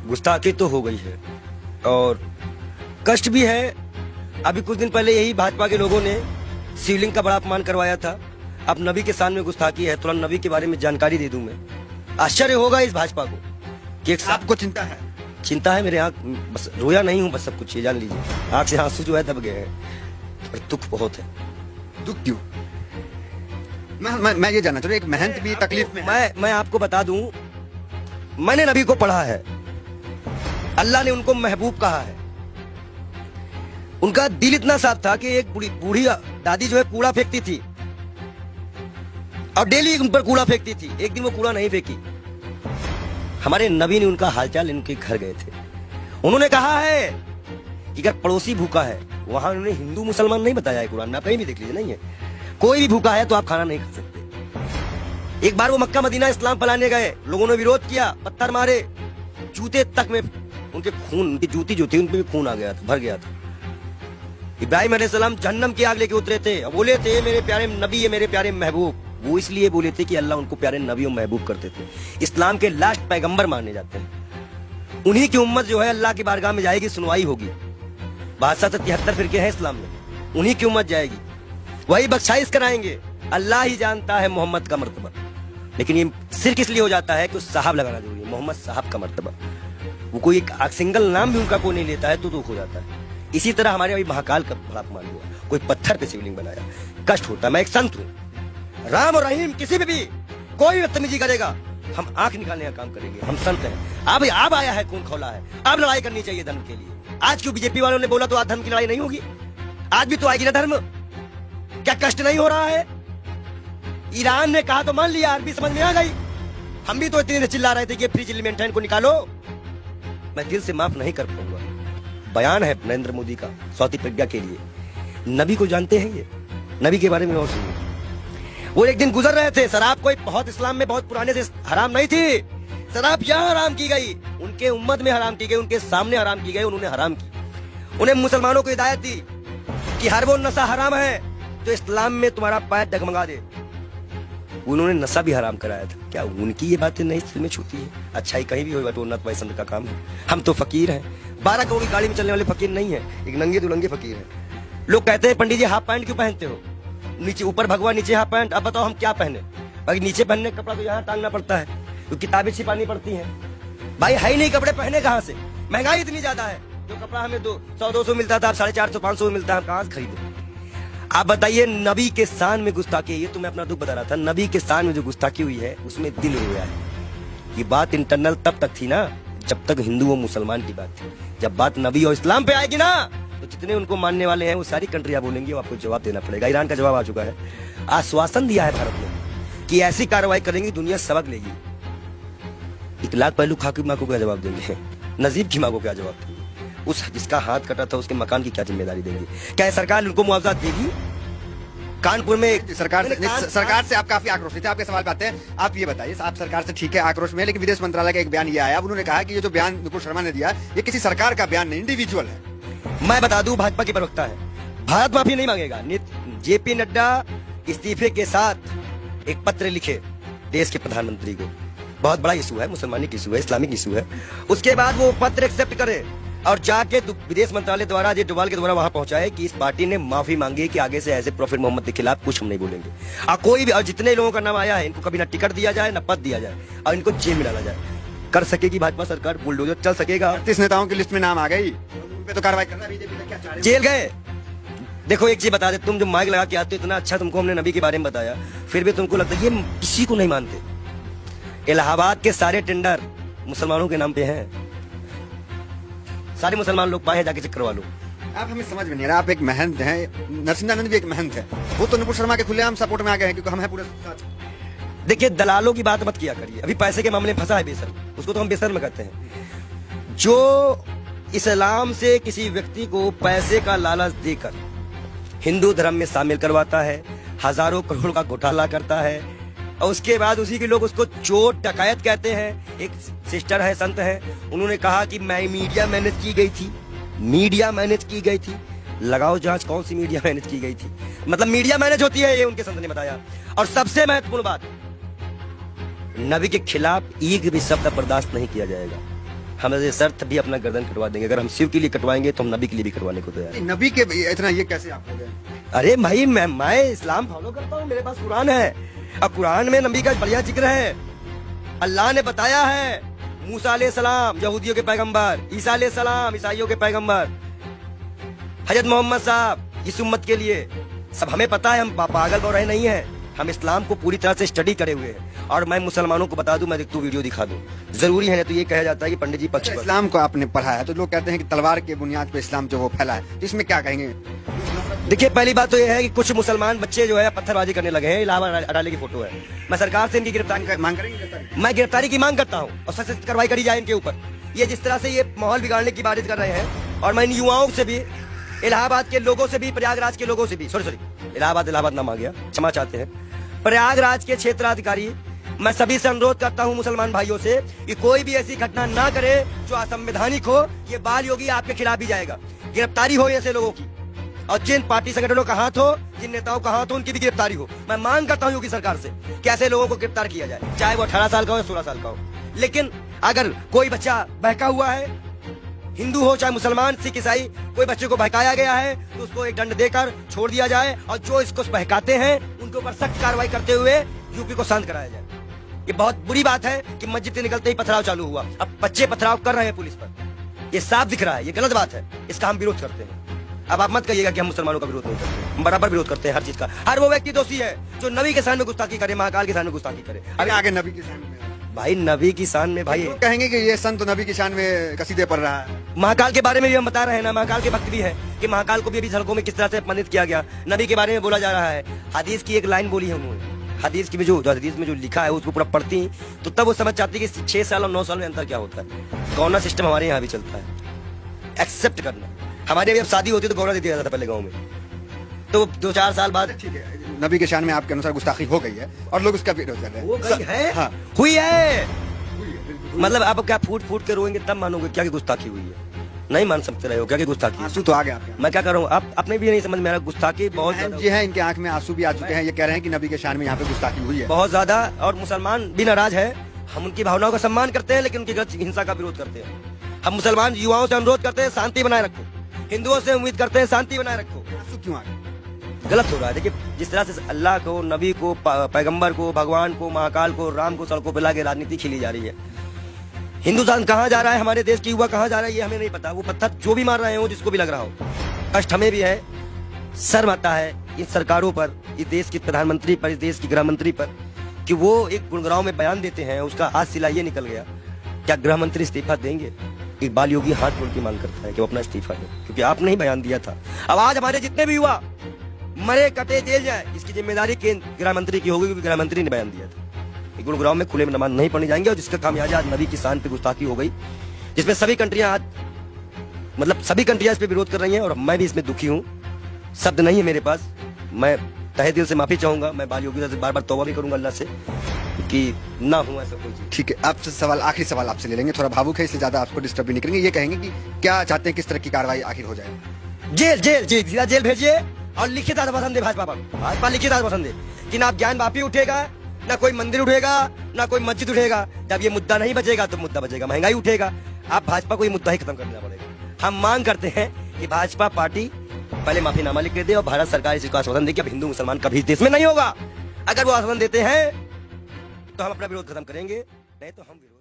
गुस्ताखी तो हो गई है और कष्ट भी है। अभी कुछ दिन पहले यही भाजपा के लोगों ने शिवलिंग का बड़ा अपमान करवाया था। अब नबी के सामने गुस्ताखी है, तुरंत नबी के बारे में जानकारी दे दूं मैं। आश्चर्य होगा इस भाजपा को कि आपको चिंता है? चिंता है, मेरे आंख बस रोया नहीं हूँ, बस सब कुछ ये जान लीजिए। आंख से आंसू जो है दब गए हैं और दुख बहुत है। दुख क्यों? मैं ये जानना चाहूँ, एक महंत भी तकलीफ में है। मैं आपको बता दूं, मैंने नबी को पढ़ा है, अल्लाह ने उनको महबूब कहा है। उनका दिल इतना साफ था कि एक बूढ़ी दादी जो है कूड़ा फेंकती थी और डेली उन पर कूड़ा फेंकती थी। एक दिन वो कूड़ा नहीं फेंकी। हमारे नबी ने उनका हालचाल इनके घर गए थे। उन्होंने कहा है कि अगर पड़ोसी भूखा है, वहां उन्होंने हिंदू मुसलमान नहीं बताया है कुरान में, आप कहीं भी देख लीजिए, नहीं है। कोई भी भूखा है तो आप खाना नहीं खा सकते। एक बार वो मक्का मदीना इस्लाम फैलाने गए, लोगों ने विरोध किया, पत्थर मारे, जूते तक में उनके खून, उनकी जूती जो थी उनपे भी खून आ गया था, भर गया था। इब्राहिम अलैहिस्सलाम जहन्नम की आग लेके उतरे थे, बोले थे मेरे प्यारे नबी है, मेरे प्यारे महबूब। वो इसलिए बोले थे कि अल्लाह उनको प्यारे नबी और महबूब करते थे। इस्लाम के लास्ट पैगंबर माने जाते हैं। उन्हीं की उम्मत जो है अल्लाह की बारगाह में जाएगी, सुनवाई होगी। 72 फिरके हैं इस्लाम में, उन्हीं की उम्मत जाएगी, वही बख्शाइश कराएंगे। अल्लाह ही जानता है मोहम्मद का मर्तबा। लेकिन ये सिर्फ इसलिए हो जाता है कि उस साहब लगाना जरूरी है, मोहम्मद साहब का मर्तबा। वो कोई एक सिंगल नाम भी उनका कोई नहीं लेता है तो दुख हो जाता है। इसी तरह हमारे अभी महाकाल का बड़ा अपमान हुआ, कोई पत्थर पे शिवलिंग बनाया, कष्ट होता है। मैं एक संत हूँ, राम और रहीम किसी पे भी कोई बदतमीजी करेगा, हम आंख निकालने का काम करेंगे। हम संत हैं। अब आया है, खून खौला है, अब लड़ाई करनी चाहिए धर्म के लिए। आज क्यों बीजेपी वालों ने बोला तो आज धर्म की लड़ाई नहीं होगी? आज भी तो आएगी ना धर्म। क्या कष्ट नहीं हो रहा है? ईरान ने कहा तो मान लिया, अरबी समझ में आ गई। हम भी तो इतने चिल्ला रहे थे कि फ्रीज एलिमेंट को निकालो। मैं दिल से माफ नहीं कर पाऊंगा। बयान है नरेंद्र मोदी का चौथी प्रज्ञा के लिए। नबी को जानते हैं ये, नबी के बारे में और सुनिए। वो एक दिन गुजर रहे थे, शराब कोई बहुत इस्लाम में बहुत पुराने से हराम नहीं थी। शराब यहाँ हराम की गई, उनके उम्मत में हराम की गई, उनके सामने हराम की गई, उन्होंने हराम की। उन्हें मुसलमानों को हिदायत दी कि हर वो नशा हराम है तो इस्लाम में तुम्हारा पैर डगमगा दे। उन्होंने नशा भी हराम कराया था। क्या उनकी ये बातें नहीं दिल में छूती है? अच्छाई कहीं भी हो, उन्नत वैसन का काम है। हम तो फकीर हैं, 12 करोड़ की गाड़ी में चलने वाले फकीर नहीं है, एक नंगे दुलंगे फकीर हैं। लोग कहते हैं पंडित जी हाफ पैंट क्यों पहनते हो? नीचे ऊपर भगवा, नीचे हाफ पैंट। अब बताओ हम क्या पहने? भाई नीचे पहनने का कपड़ा तो यहाँ टांगना पड़ता है, तो किताबें छिपानी पड़ती हैं। भाई है ही नहीं कपड़े, पहने कहाँ से? महंगाई इतनी ज्यादा है, जो कपड़ा हमें 100-200 मिलता था, अब 450-500 में मिलता है, हम कहाँ से खरीदे? आप बताइए, नबी के शान में गुस्ताखी, ये तो मैं अपना दुख बता रहा था। नबी के शान में जो गुस्ताखी हुई है उसमें दिल रोया है। ये बात इंटरनल तब तक थी ना जब तक हिंदू और मुसलमान की बात थी। जब बात नबी और इस्लाम पे आएगी ना, तो जितने उनको मानने वाले हैं वो सारी कंट्रियां बोलेंगी, वो आपको जवाब देना पड़ेगा। ईरान का जवाब आ चुका है, आश्वासन दिया है भारत ने कि ऐसी कार्रवाई करेंगी दुनिया सबक लेगी। 1 लाख पहलू खा की माँ को क्या जवाब देंगे? नजीब की माँ को क्या जवाब देंगे? उस जिसका हाथ कटा था उसके मकान की क्या जिम्मेदारी देंगे? क्या सरकार उनको मुआवजा देगी? कानपुर में सरकार से आप काफी आक्रोशित है। आपके सवाल पे आते हैं। आप ये बताइए, आप सरकार से ठीक है आक्रोश में, लेकिन विदेश मंत्रालय का एक बयान ये आया, उन्होंने कहा कि ये जो बयान नुपुर शर्मा ने दिया ये किसी सरकार का बयान नहीं, इंडिविजुअल है। मैं बता दूं, भाजपा की प्रवक्ता है, भारत माफी नहीं मांगेगा। जेपी नड्डा इस्तीफे के साथ एक पत्र लिखे देश के प्रधानमंत्री को। बहुत बड़ा इशू है, मुसलमानिक इशू है, इस्लामिक इशू है। उसके बाद वो पत्र एक्सेप्ट करे और जाके विदेश मंत्रालय द्वारा अजय डोभाल के द्वारा वहां पहुंचाए कि इस पार्टी ने माफी मांगी कि आगे से ऐसे प्रॉफिट मोहम्मद के खिलाफ कुछ हम नहीं बोलेंगे। कोई भी, और जितने लोगों का नाम आया है इनको कभी ना टिकट दिया जाए ना पद दिया जाए और इनको जेल में डाला जाए। कर सकेगी भाजपा सरकार? बुलडोजर चल सकेगा? 38 नेताओं की लिस्ट में नाम आ गई, उन पे तो कार्रवाई करना बीजेपी क्या चाह रही है? जेल गए। देखो एक चीज बता दे, तुम जो माइक लगा के आते हो, इतना अच्छा तुमको हमने नबी के बारे में बताया, फिर भी तुमको लगता है ये किसी को नहीं मानते। इलाहाबाद के सारे टेंडर मुसलमानों के नाम पे हैं, सारे मुसलमान लोग पाए, जाके चेक करवा लो। आप हमें समझ में नहीं आ रहा। आप एक महंत हैं, नरसिंहानंद भी एक महंत है, वो तो नुपुर शर्मा के खुलेआम सपोर्ट में आ गए हैं क्योंकि हम हैं पूरे साथ। देखिए, दलालों की बात मत किया करिए। अभी पैसे के मामले में फंसा है बेसर, उसको तो हम बेसर में कहते हैं। जो इस्लाम से किसी व्यक्ति को पैसे का लालच देकर हिंदू धर्म में शामिल करवाता है, हजारों करोड़ का घोटाला करता है, और उसके बाद उसी के लोग उसको चोर डकैत कहते हैं। एक सिस्टर है, संत है, उन्होंने कहा कि मैं मीडिया मैनेज की गई थी, मीडिया मैनेज की गई थी। लगाओ जांच, कौन सी मीडिया मैनेज की गई थी? मतलब मीडिया मैनेज होती है, ये उनके संत ने बताया। और सबसे महत्वपूर्ण बात, नबी के खिलाफ एक भी शब्द बर्दाश्त नहीं किया जाएगा। हम ये शर्त भी अपना गर्दन कटवा देंगे। अगर हम शिव के लिए कटवाएंगे तो हम नबी के लिए भी कटवाने को तैयार हैं। नबी के इतना ये कैसे आप हो गए? अरे भाई मैं इस्लाम फॉलो करता हूँ, मेरे पास कुरान है और कुरान में नबी का बढ़िया जिक्र है। अल्लाह ने बताया है, मूसा अलैहिस्सलाम यहूदियों के पैगंबर, ईसा अलैहिस्सलाम ईसाइयों के पैगंबर, हजरत मोहम्मद साहब इस उम्मत के लिए। सब हमें पता है, हम पागल हो रहे नहीं है, हम इस्लाम को पूरी तरह से स्टडी करे हुए हैं। और मैं मुसलमानों को बता दूं, मैं तू वीडियो दिखा दूं, जरूरी है। तो ये कहा जाता है कि पंडित जी पक्ष पर। इस्लाम को आपने पढ़ा है तो लोग कहते हैं कि तलवार के बुनियाद पे इस्लाम जो वो फैला है, तो इसमें क्या कहेंगे? देखिए, पहली बात तो ये है कि कुछ मुसलमान बच्चे जो है पत्थरबाजी करने लगे हैं। इलाहाबाद अडाले की फोटो है। मैं सरकार से इनकी गिरफ्तारी मांग करेंगे? मैं गिरफ्तारी की मांग करता हूँ और सख्त कार्रवाई करी जाए इनके ऊपर। ये जिस तरह से ये माहौल बिगाड़ने की बारिश कर रहे हैं, और मैं इन युवाओं से भी, इलाहाबाद के लोगों से भी, प्रयागराज के लोगों से भी, सॉरी इलाहाबाद नाम आ गया, क्षमा चाहते हैं, प्रयागराज के क्षेत्राधिकारी, मैं सभी से अनुरोध करता हूं मुसलमान भाइयों से कि कोई भी ऐसी घटना ना करे जो असंवैधानिक हो। ये बाल योगी आपके खिलाफ भी जाएगा। गिरफ्तारी हो ऐसे लोगों की, और जिन पार्टी संगठनों का हाथ हो, जिन नेताओं का हाथ हो, उनकी भी गिरफ्तारी हो। मैं मांग करता हूं योगी सरकार से कि ऐसे लोगों को गिरफ्तार किया जाए, चाहे वो 18 साल का हो या 16 साल का हो। लेकिन अगर कोई बच्चा बहका हुआ है, हिंदू हो चाहे मुसलमान, सिख, ईसाई, कोई बच्चे को बहकाया गया है तो उसको एक दंड देकर छोड़ दिया जाए, और जो इसको बहकाते हैं उनके ऊपर सख्त कार्रवाई करते हुए यूपी को शांत कराया जाए। ये बहुत बुरी बात है कि मस्जिद से निकलते ही पथराव चालू हुआ। अब बच्चे पथराव कर रहे हैं पुलिस पर, ये साफ दिख रहा है, ये गलत बात है, इसका हम विरोध करते हैं। अब आप मत कहिएगा कि हम मुसलमानों का विरोध नहीं करते, हम बराबर विरोध करते हैं हर चीज का। हर वो व्यक्ति दोषी है जो नबी के सामने गुस्ताखी करे, महाकाल के सामने गुस्ताखी करे। अभी आगे नबी की शान में भाई, नबी की शान में भाई लोग कहेंगे कि ये संत नबी की शान में कसीदे पढ़ रहा है। महाकाल के बारे में भी हम बता रहे हैं ना, महाकाल के भक्त भी है कि महाकाल को भी अभी सड़कों में किस तरह से अपमानित किया गया। नबी के बारे में बोला जा रहा है। हदीस की एक लाइन बोली है उन्होंने, हदीस की में जो हदीस में जो लिखा है उसको पूरा पढ़ती तो तब वो समझ चाहती कि 6 साल और 9 साल में अंतर क्या होता है। गौना सिस्टम हमारे यहाँ भी चलता है, एक्सेप्ट करना। हमारे अभी अब शादी होती तो गौना दे दिया जाता था पहले गाँव में, तो 2-4 साल बाद। ठीक है, नबी के शान में आपके अनुसार गुस्ताखी हो गई है और लोग उसका विरोध कर रहे हैं। वो गई है, हाँ। हुई है। मतलब आप क्या फूट फूट के रोएंगे तब मानोगे क्या कि गुस्ताखी हुई है? नहीं मान सकते रहे हो क्या कि गुस्ताखी? आंसू तो आ गया आपके। मैं क्या कर रहा हूँ, आप अपने भी नहीं समझ में आ रहा। गुस्ताखी बहुत ये है, इनके आंख में आंसू भी आ चुके हैं। ये कह रहे हैं कि नबी के शान में यहाँ पे गुस्ताखी हुई है बहुत ज्यादा, और मुसलमान भी नाराज है। हम उनकी भावनाओं का सम्मान करते हैं लेकिन उनकी गलत हिंसा का विरोध करते हैं। हम मुसलमान युवाओं से अनुरोध करते हैं शांति बनाए रखो, हिंदुओं से उम्मीद करते हैं शांति बनाए रखो। आंसू क्यों आ गए? गलत हो रहा है। देखिए, जिस तरह से अल्लाह को, नबी को, पैगंबर को, भगवान को, महाकाल को, राम को सड़कों पर लाके राजनीति खेली जा रही है। हिंदुस्तान कहाँ जा रहा है, हमारे देश की युवा कहाँ जा रहा है, ये हमें नहीं पता। वो पत्थर जो भी मार रहे हो, जिसको भी लग रहा हो, कष्ट हमें भी है, शर्म आता है इन सरकारों पर, इस देश के प्रधानमंत्री पर, इस देश की गृह मंत्री पर, कि वो एक गुड़गांव में बयान देते हैं, उसका आज सिलाइए निकल गया। क्या गृह मंत्री इस्तीफा देंगे? इकबाल योगी हाथ जोड़ के मांग करता है कि वो अपना इस्तीफा दे, क्योंकि आपने ही बयान दिया था। अब आज हमारे जितने भी युवा मरे कटे जेल जाए, इसकी जिम्मेदारी केंद्र गृह मंत्री की होगी, क्योंकि गृह मंत्री ने बयान दिया था। गुरुग्राम में खुले में नमाज नहीं पढ़ने जाएंगे, और जिसका खामियाजा आज नबी की शान पे गुस्ताखी हो गई, जिसमें सभी कंट्रियां आज, मतलब सभी कंट्रियां इस पे विरोध कर रही हैं, और मैं भी इसमें दुखी हूं। शब्द नहीं है मेरे पास। मैं तहे दिल से माफी चाहूंगा। मैं बाल योगी से बार बार तौबा भी करूंगा अल्लाह से कि ना हो ऐसा कोई चीज। ठीक है, आपसे सवाल, आखिरी सवाल आपसे ले लेंगे, थोड़ा भावुक है इसलिए ज्यादा आपको डिस्टर्ब भी नहीं करेंगे। ये कहेंगे कि क्या चाहते हैं, किस तरह की कार्रवाई आखिर हो जाए? जेल जेल जेल सीधा जेल भेजिए, और लिखित आश्वासन दे भाजपा पर। भाजपा लिखित आश्वासन दे कि ना ज्ञान वापी उठेगा, ना कोई मंदिर उठेगा, ना कोई मस्जिद उठेगा। जब ये मुद्दा नहीं बचेगा तो मुद्दा बचेगा महंगाई उठेगा। आप भाजपा को ये मुद्दा ही खत्म करना पड़ेगा। हम मांग करते हैं कि भाजपा पार्टी पहले माफीनामा लिख के दे, और भारत सरकार इसी को आश्वासन दे कि अब हिंदू मुसलमान कभी इस देश में नहीं होगा। अगर वो आश्वासन देते हैं तो हम अपना विरोध खत्म करेंगे, नहीं तो हम विरोध